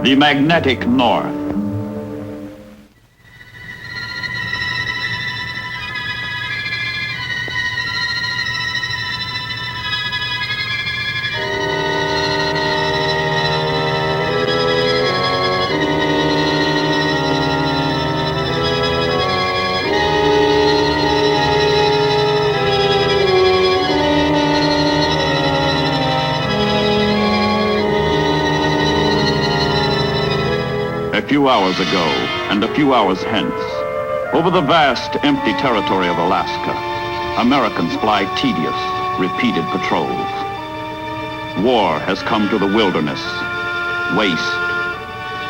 The magnetic north. A few hours ago, and a few hours hence, over the vast, empty territory of Alaska, Americans fly tedious, repeated patrols. War has come to the wilderness, waste,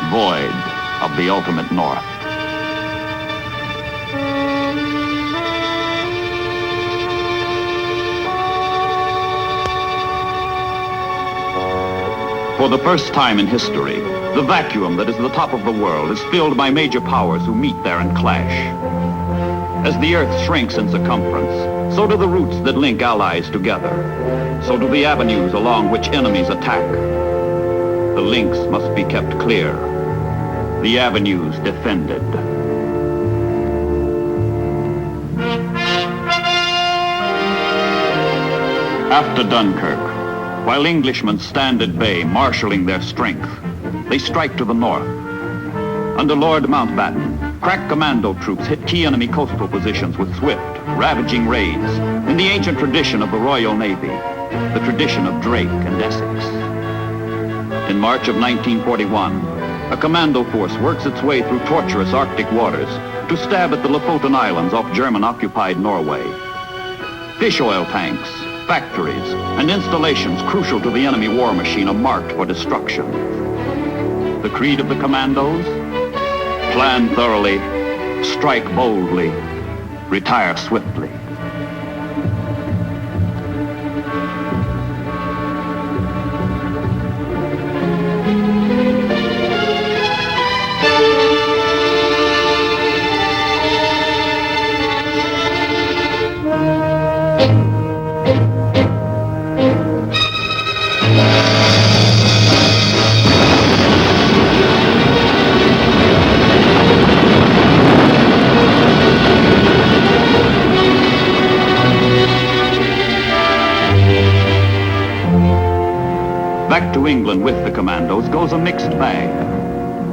void of the ultimate north. For the first time in history, the vacuum that is the top of the world is filled by major powers who meet there and clash. As the Earth shrinks in circumference, so do the routes that link allies together. So do the avenues along which enemies attack. The links must be kept clear, the avenues defended. After Dunkirk, while Englishmen stand at bay, marshalling their strength, they strike to the north. Under Lord Mountbatten, crack commando troops hit key enemy coastal positions with swift, ravaging raids in the ancient tradition of the Royal Navy, the tradition of Drake and Essex. In March of 1941, a commando force works its way through tortuous Arctic waters to stab at the Lofoten Islands off German-occupied Norway. Fish oil tanks, factories, and installations crucial to the enemy war machine are marked for destruction. The creed of the commandos? Plan thoroughly, strike boldly, retire swiftly. Back to England with the commandos goes a mixed bag.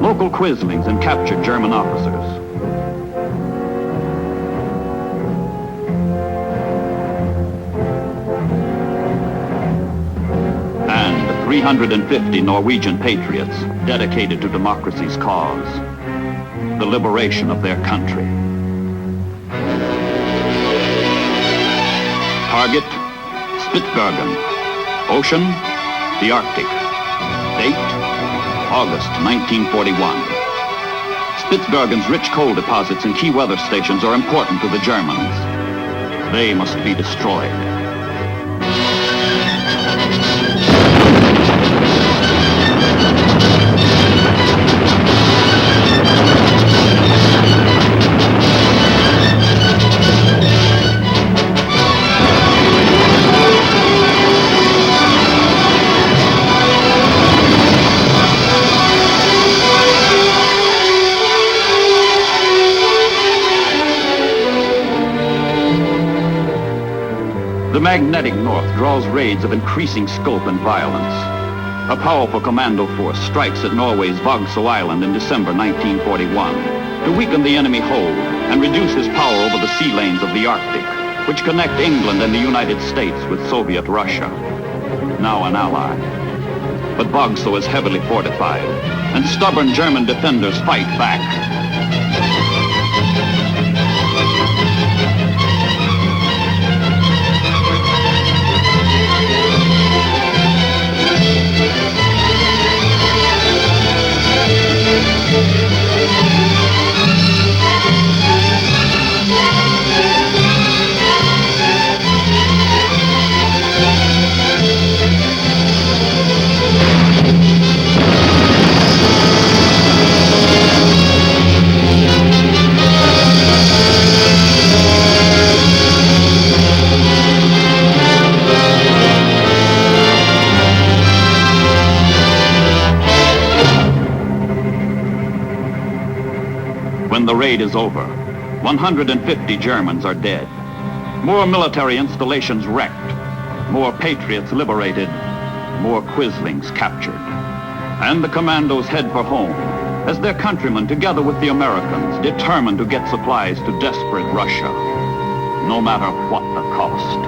Local quislings and captured German officers. And 350 Norwegian patriots dedicated to democracy's cause, the liberation of their country. Target, Spitsbergen. Ocean, the Arctic. Date, August 1941. Spitsbergen's rich coal deposits and key weather stations are important to the Germans. They must be destroyed. The magnetic north draws raids of increasing scope and violence. A powerful commando force strikes at Norway's Vogso Island in December 1941 to weaken the enemy hold and reduce his power over the sea lanes of the Arctic, which connect England and the United States with Soviet Russia, now an ally. But Vogso is heavily fortified, and stubborn German defenders fight back. when the raid is over, 150 Germans are dead. More military installations wrecked, more patriots liberated, more quislings captured. And the commandos head for home as their countrymen, together with the Americans, determined to get supplies to desperate Russia, no matter what the cost.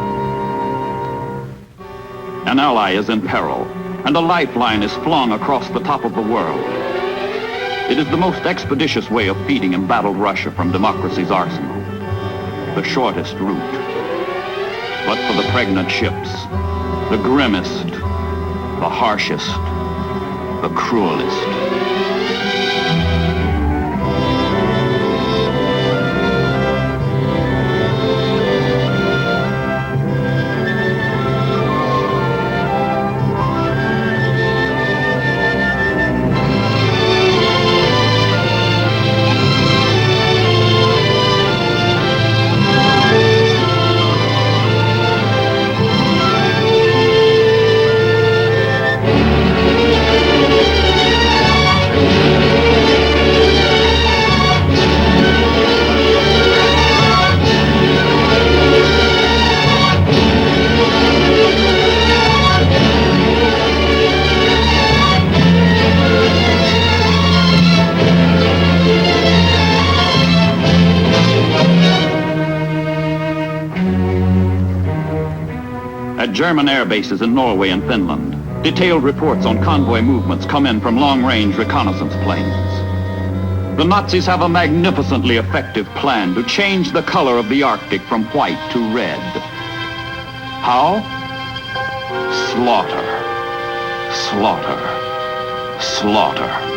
An ally is in peril, and a lifeline is flung across the top of the world. It is the most expeditious way of feeding embattled Russia from democracy's arsenal, the shortest route. But for the pregnant ships, the grimmest, the harshest, the cruelest. German air bases in Norway and Finland, detailed reports on convoy movements come in from long-range reconnaissance planes. The Nazis have a magnificently effective plan to change the color of the Arctic from white to red. How? Slaughter, slaughter, slaughter.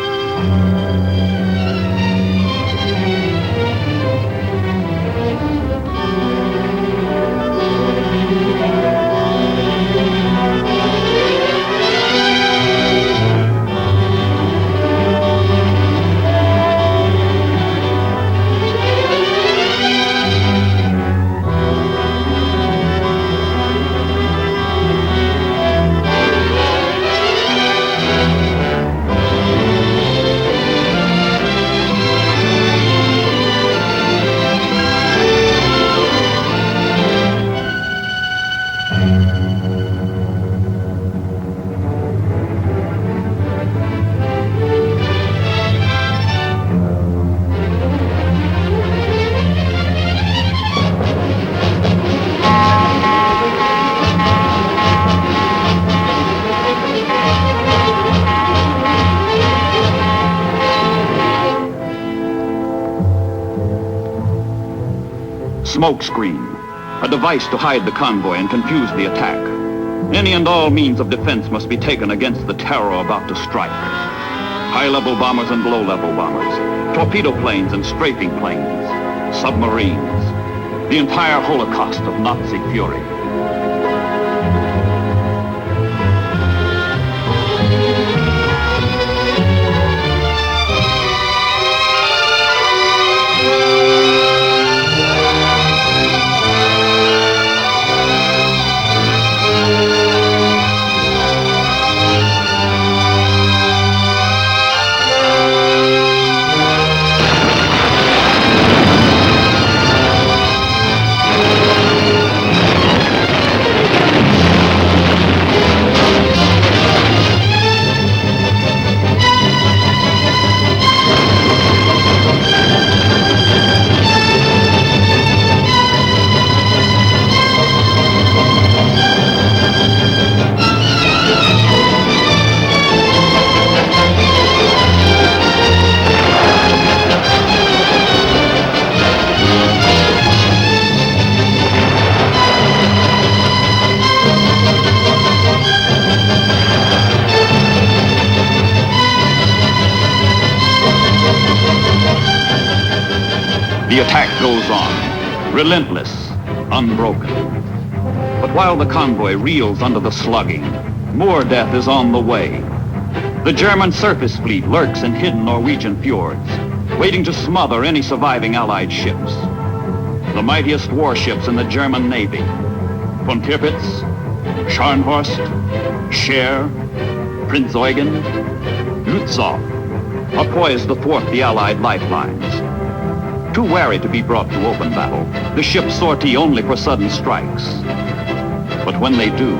Smokescreen, a device to hide the convoy and confuse the attack. Any and all means of defense must be taken against the terror about to strike. High-level bombers and low-level bombers, torpedo planes and strafing planes, submarines, the entire holocaust of Nazi fury. The attack goes on, relentless, unbroken. But while the convoy reels under the slugging, more death is on the way. The German surface fleet lurks in hidden Norwegian fjords, waiting to smother any surviving Allied ships. The mightiest warships in the German Navy, von Tirpitz, Scharnhorst, Scheer, Prinz Eugen, Lützow, are poised to thwart the Allied lifelines. Too wary to be brought to open battle, the ships sortie only for sudden strikes. But when they do,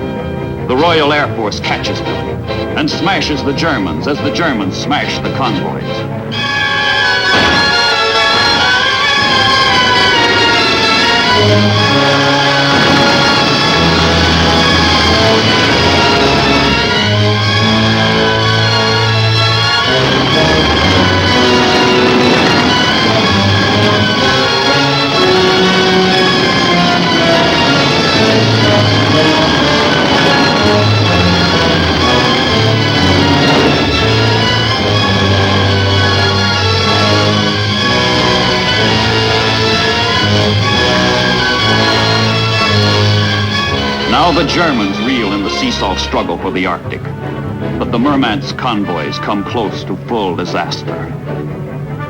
the Royal Air Force catches them and smashes the Germans as the Germans smash the convoys. Now the Germans reel in the sea-salt struggle for the Arctic, but the Murmansk convoys come close to full disaster.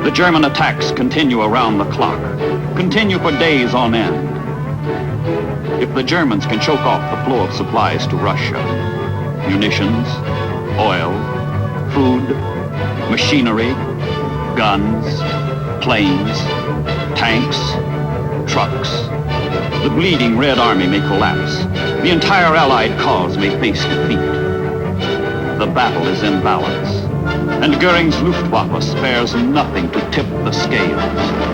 The German attacks continue around the clock, continue for days on end. If the Germans can choke off the flow of supplies to Russia, munitions, oil, food, machinery, guns, planes, tanks, trucks, the bleeding Red Army may collapse. The entire Allied cause may face defeat. The battle is in balance, and Goering's Luftwaffe spares nothing to tip the scales.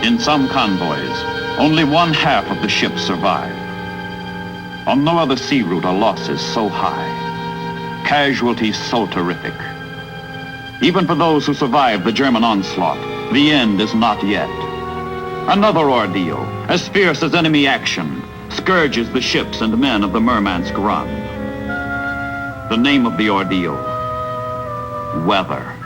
In some convoys, only one half of the ships survive. On no other sea route are losses so high, casualties so terrific. Even for those who survive the German onslaught, the end is not yet. Another ordeal, as fierce as enemy action, scourges the ships and men of the Murmansk run. The name of the ordeal, weather.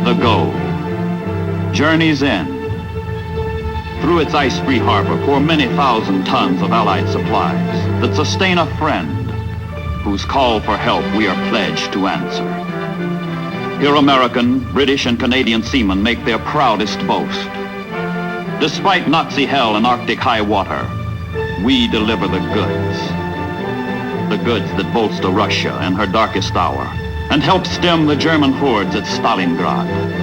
The goal. Journey's end. Through its ice-free harbor pour many thousand tons of Allied supplies that sustain a friend whose call for help we are pledged to answer. Here American, British, and Canadian seamen make their proudest boast. Despite Nazi hell and Arctic high water, we deliver the goods. The goods that bolster Russia in her darkest hour and help stem the German hordes at Stalingrad.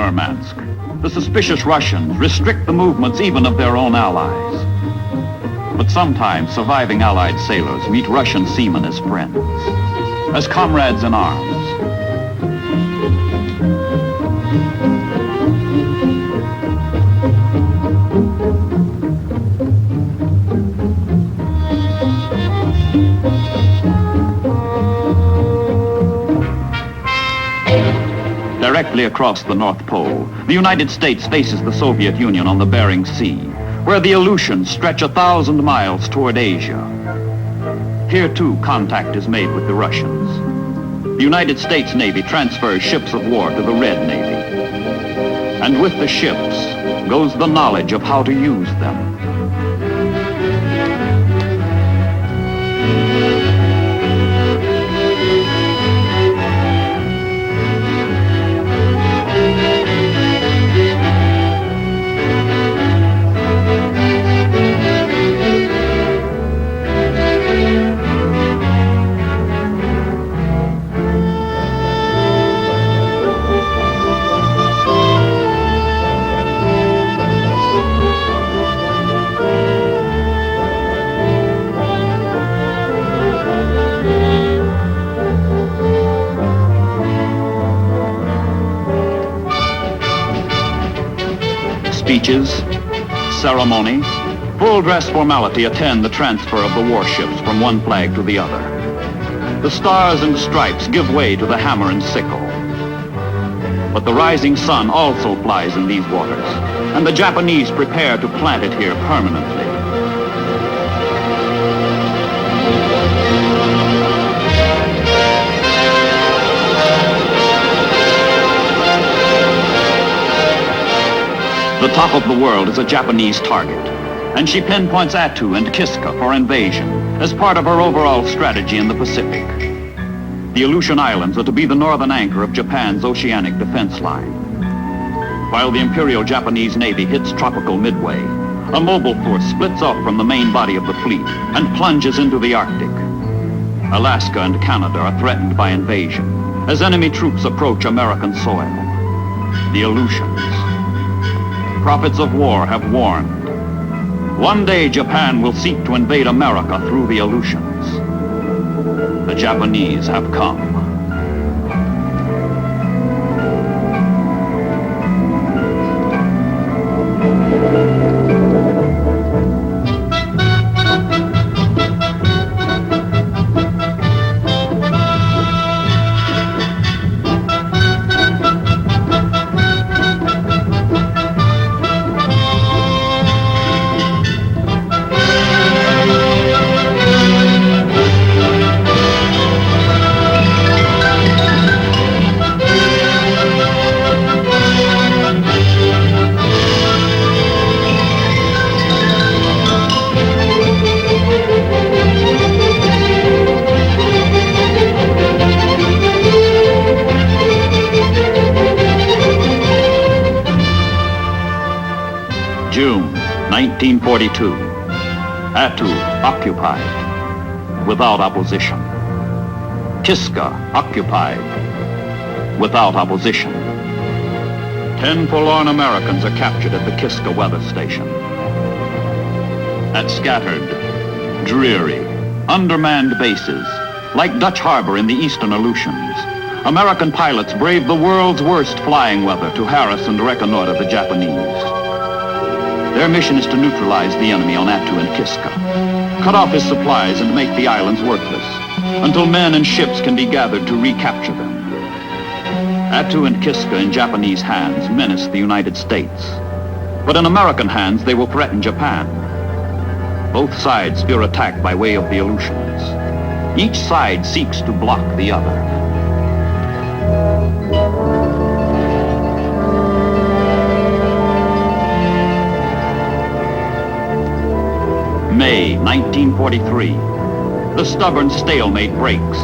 Murmansk, the suspicious Russians restrict the movements even of their own allies. But sometimes surviving Allied sailors meet Russian seamen as friends, as comrades in arms. Directly across the North Pole, the United States faces the Soviet Union on the Bering Sea, where the Aleutians stretch 1,000 miles toward Asia. Here, too, contact is made with the Russians. The United States Navy transfers ships of war to the Red Navy. And with the ships goes the knowledge of how to use them. Speeches, ceremony, full dress formality attend the transfer of the warships from one flag to the other. The stars and stripes give way to the hammer and sickle. But the rising sun also flies in these waters, and the Japanese prepare to plant it here permanently. The top of the world is a Japanese target, and she pinpoints Attu and Kiska for invasion as part of her overall strategy in the Pacific. The Aleutian Islands are to be the northern anchor of Japan's oceanic defense line. While the Imperial Japanese Navy hits tropical Midway, a mobile force splits off from the main body of the fleet and plunges into the Arctic. Alaska and Canada are threatened by invasion as enemy troops approach American soil. The Aleutians. Prophets of war have warned. One day Japan will seek to invade America through the Aleutians. The Japanese have come. June 1942. Attu occupied without opposition. Kiska occupied without opposition. 10 forlorn Americans are captured at the Kiska weather station. At scattered, dreary, undermanned bases, like Dutch Harbor in the eastern Aleutians, American pilots brave the world's worst flying weather to harass and reconnoiter the Japanese. Their mission is to neutralize the enemy on Attu and Kiska, cut off his supplies and make the islands worthless, until men and ships can be gathered to recapture them. Attu and Kiska in Japanese hands menace the United States, but in American hands they will threaten Japan. Both sides fear attack by way of the Aleutians. Each side seeks to block the other. May 1943. The stubborn stalemate breaks.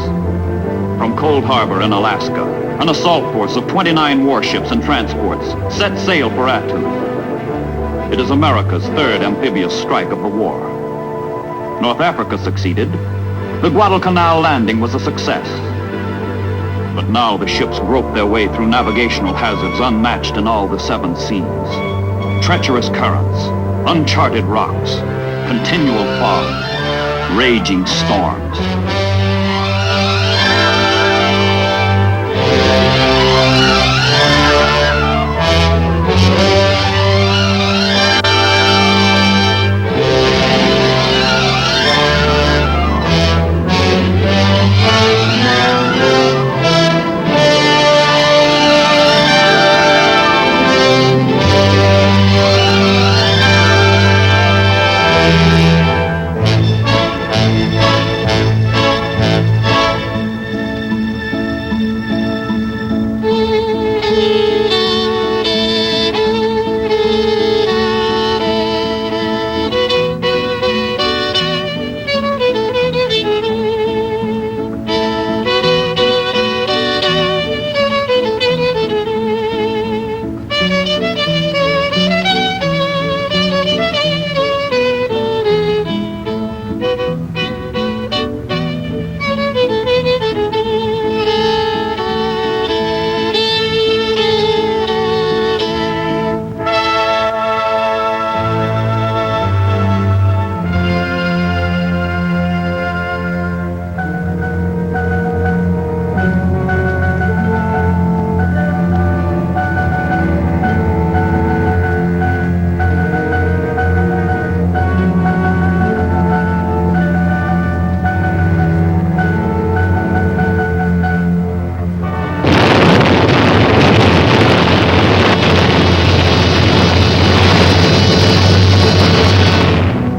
From Cold Harbor in Alaska, an assault force of 29 warships and transports set sail for Attu. It is America's third amphibious strike of the war. North Africa succeeded. The Guadalcanal landing was a success. But now the ships grope their way through navigational hazards unmatched in all the seven seas. Treacherous currents, uncharted rocks, continual fog, raging storms.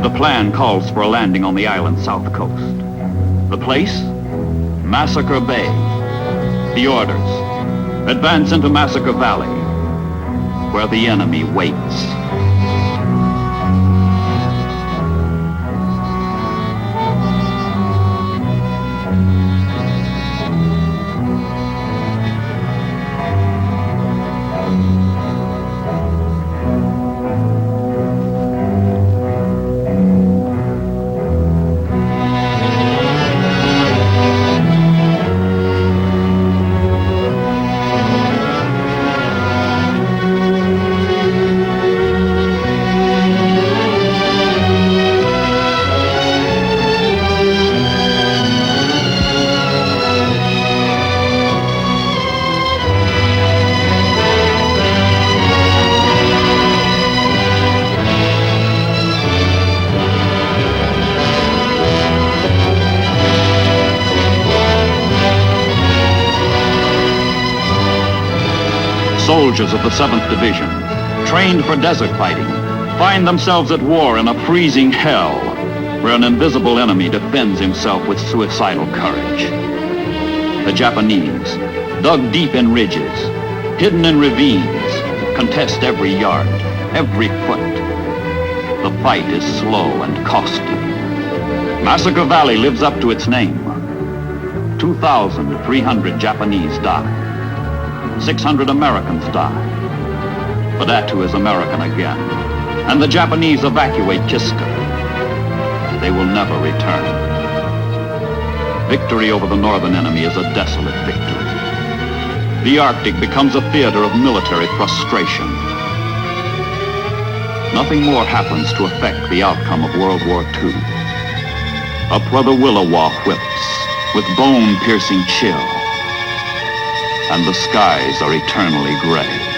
The plan calls for a landing on the island's south coast. The place? Massacre Bay. The orders: advance into Massacre Valley, where the enemy waits. Soldiers of the 7th Division, trained for desert fighting, find themselves at war in a freezing hell where an invisible enemy defends himself with suicidal courage. The Japanese, dug deep in ridges, hidden in ravines, contest every yard, every foot. The fight is slow and costly. Massacre Valley lives up to its name. 2,300 Japanese die. 600 Americans die. But Attu is American again, and the Japanese evacuate Kiska. They will never return. Victory over the northern enemy is a desolate victory. The Arctic becomes a theater of military frustration. Nothing more happens to affect the outcome of World War II. Up where the Willowa whips with bone-piercing chill, and the skies are eternally gray.